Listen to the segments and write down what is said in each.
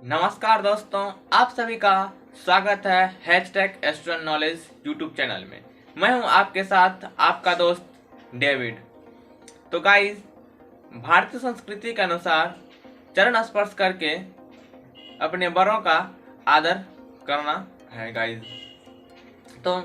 नमस्कार दोस्तों, आप सभी का स्वागत है #एस्ट्रो नॉलेज यूट्यूब चैनल में। मैं हूं आपके साथ आपका दोस्त डेविड। तो गाइस, भारतीय संस्कृति के अनुसार चरण स्पर्श करके अपने बड़ों का आदर करना है गाइस। तो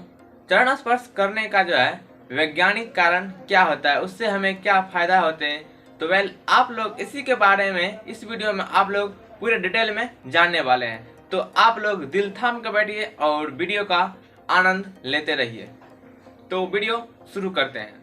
चरण स्पर्श करने का जो है वैज्ञानिक कारण क्या होता है, उससे हमें क्या फ़ायदा होते हैं, तो आप लोग इसी के बारे में इस वीडियो में आप लोग पूरे डिटेल में जानने वाले हैं। तो आप लोग दिल थाम कर बैठिए और वीडियो का आनंद लेते रहिए। तो वीडियो शुरू करते हैं।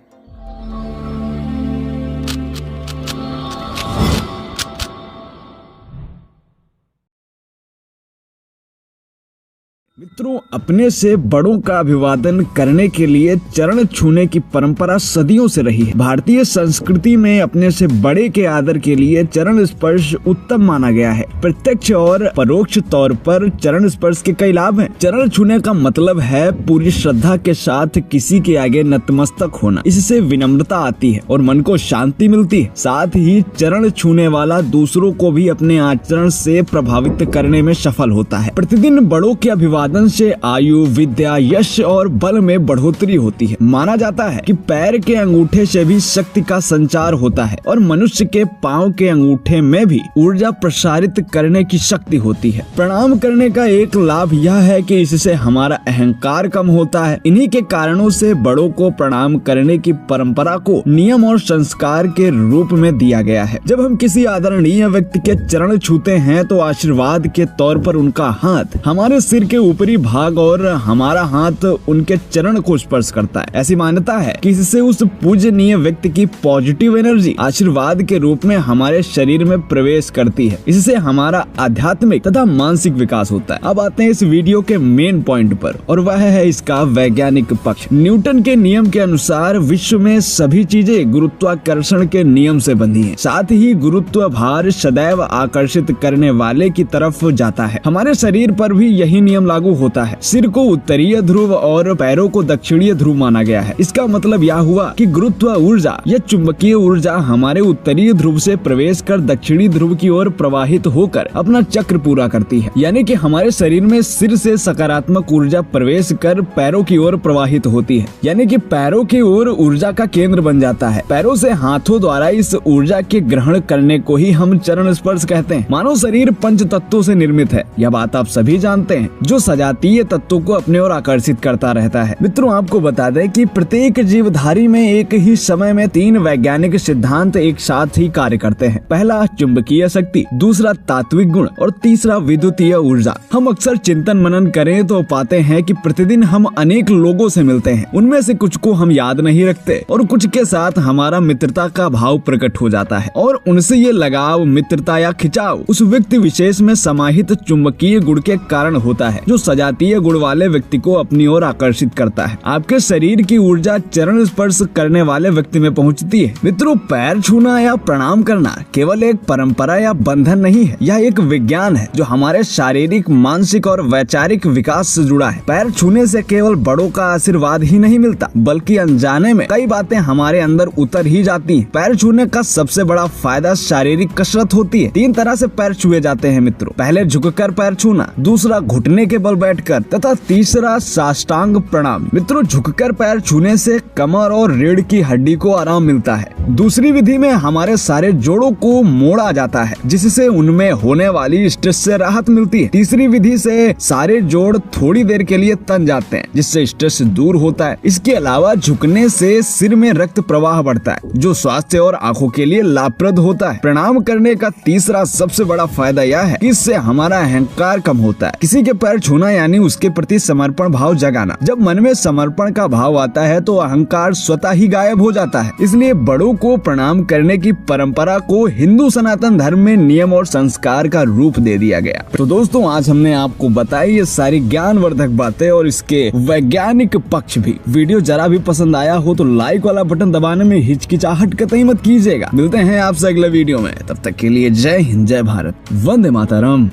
मित्रों, अपने से बड़ों का अभिवादन करने के लिए चरण छूने की परंपरा सदियों से रही है। भारतीय संस्कृति में अपने से बड़े के आदर के लिए चरण स्पर्श उत्तम माना गया है। प्रत्यक्ष और परोक्ष तौर पर चरण स्पर्श के कई लाभ हैं। चरण छूने का मतलब है पूरी श्रद्धा के साथ किसी के आगे नतमस्तक होना। इससे विनम्रता आती है और मन को शांति मिलती है। साथ ही चरण छूने वाला दूसरों को भी अपने आचरण से प्रभावित करने में सफल होता है। प्रतिदिन बड़ों के अभिवादन से आयु, विद्या, यश और बल में बढ़ोतरी होती है। माना जाता है कि पैर के अंगूठे से भी शक्ति का संचार होता है और मनुष्य के पांव के अंगूठे में भी ऊर्जा प्रसारित करने की शक्ति होती है। प्रणाम करने का एक लाभ यह है कि इससे हमारा अहंकार कम होता है। इन्हीं के कारणों से बड़ों को प्रणाम करने की परंपरा को नियम और संस्कार के रूप में दिया गया है। जब हम किसी आदरणीय व्यक्ति के चरण छूते हैं तो आशीर्वाद के तौर पर उनका हाथ हमारे सिर के ऊपरी भाग और हमारा हाथ उनके चरण को स्पर्श करता है। ऐसी मान्यता है कि इससे उस पूजनीय व्यक्ति की पॉजिटिव एनर्जी आशीर्वाद के रूप में हमारे शरीर में प्रवेश करती है। इससे हमारा आध्यात्मिक तथा मानसिक विकास होता है। अब आते हैं इस वीडियो के मेन पॉइंट पर, और वह है इसका वैज्ञानिक पक्ष। न्यूटन के नियम के अनुसार विश्व में सभी चीजें गुरुत्वाकर्षण के नियम से बंधी है। साथ ही गुरुत्व भार सदैव आकर्षित करने वाले की तरफ जाता है। हमारे शरीर पर भी यही नियम लागू होता है। सिर को उत्तरीय ध्रुव और पैरों को दक्षिणीय ध्रुव माना गया है। इसका मतलब यह हुआ कि गुरुत्व ऊर्जा या चुंबकीय ऊर्जा हमारे उत्तरीय ध्रुव से प्रवेश कर दक्षिणी ध्रुव की ओर प्रवाहित होकर अपना चक्र पूरा करती है। यानी कि हमारे शरीर में सिर से सकारात्मक ऊर्जा प्रवेश कर पैरों की ओर प्रवाहित होती है। यानी कि पैरों की ओर ऊर्जा का केंद्र बन जाता है। पैरों से हाथों द्वारा इस ऊर्जा के ग्रहण करने को ही हम चरण स्पर्श कहते हैं। मानव शरीर पंच तत्वों से निर्मित है। यह बात आप सभी जानते हैं, जो सजातीय तत्वों को अपने ओर आकर्षित करता रहता है। मित्रों, आपको बता दें कि प्रत्येक जीवधारी में एक ही समय में 3 वैज्ञानिक सिद्धांत एक साथ ही कार्य करते हैं। पहला चुंबकीय शक्ति, दूसरा तात्विक गुण और तीसरा विद्युतीय ऊर्जा। हम अक्सर चिंतन मनन करें तो पाते हैं कि प्रतिदिन हम अनेक लोगों से मिलते हैं। उनमें से कुछ को हम याद नहीं रखते और कुछ के साथ हमारा मित्रता का भाव प्रकट हो जाता है और उनसे ये लगाव, मित्रता या खिंचाव उस व्यक्ति विशेष में समाहित चुंबकीय गुण के कारण होता है, जो सजातीय गुण वाले व्यक्ति को अपनी ओर आकर्षित करता है। आपके शरीर की ऊर्जा चरण स्पर्श करने वाले व्यक्ति में पहुंचती है। मित्रों, पैर छूना या प्रणाम करना केवल एक परंपरा या बंधन नहीं है, यह एक विज्ञान है जो हमारे शारीरिक, मानसिक और वैचारिक विकास से जुड़ा है। पैर छूने से केवल बड़ों का आशीर्वाद ही नहीं मिलता, बल्कि अनजाने में कई बातें हमारे अंदर उतर ही जाती हैं। पैर छूने का सबसे बड़ा फायदा शारीरिक कसरत होती है। 3 तरह से पैर छुए जाते हैं मित्रों। पहले झुककर पैर छूना, दूसरा घुटने के बल बैठकर तथा तीसरा साष्टांग प्रणाम। मित्रों, झुककर पैर छूने से कमर और रीढ़ की हड्डी को आराम मिलता है। दूसरी विधि में हमारे सारे जोड़ों को मोड़ा जाता है, जिससे उनमें होने वाली स्ट्रेस से राहत मिलती है। तीसरी विधि से सारे जोड़ थोड़ी देर के लिए तन जाते हैं, जिससे स्ट्रेस दूर होता है। इसके अलावा झुकने से सिर में रक्त प्रवाह बढ़ता है, जो स्वास्थ्य और आंखों के लिए लाभप्रद होता है। प्रणाम करने का तीसरा सबसे बड़ा फायदा यह है कि इससे हमारा अहंकार कम होता है। किसी के पैर छूना यानी उसके प्रति समर्पण भाव जगाना। जब मन में समर्पण का भाव आता है तो अहंकार स्वतः ही गायब हो जाता है। इसलिए बड़ों को प्रणाम करने की परंपरा को हिंदू सनातन धर्म में नियम और संस्कार का रूप दे दिया गया। तो दोस्तों, आज हमने आपको बताई ये सारी ज्ञानवर्धक बातें और इसके वैज्ञानिक पक्ष भी। वीडियो जरा भी पसंद आया हो तो लाइक वाला बटन दबाने में हिचकिचाहट कतई मत कीजिएगा। मिलते हैं आपसे अगले वीडियो में, तब तक के लिए जय हिंद, जय भारत, वंदे मातरम।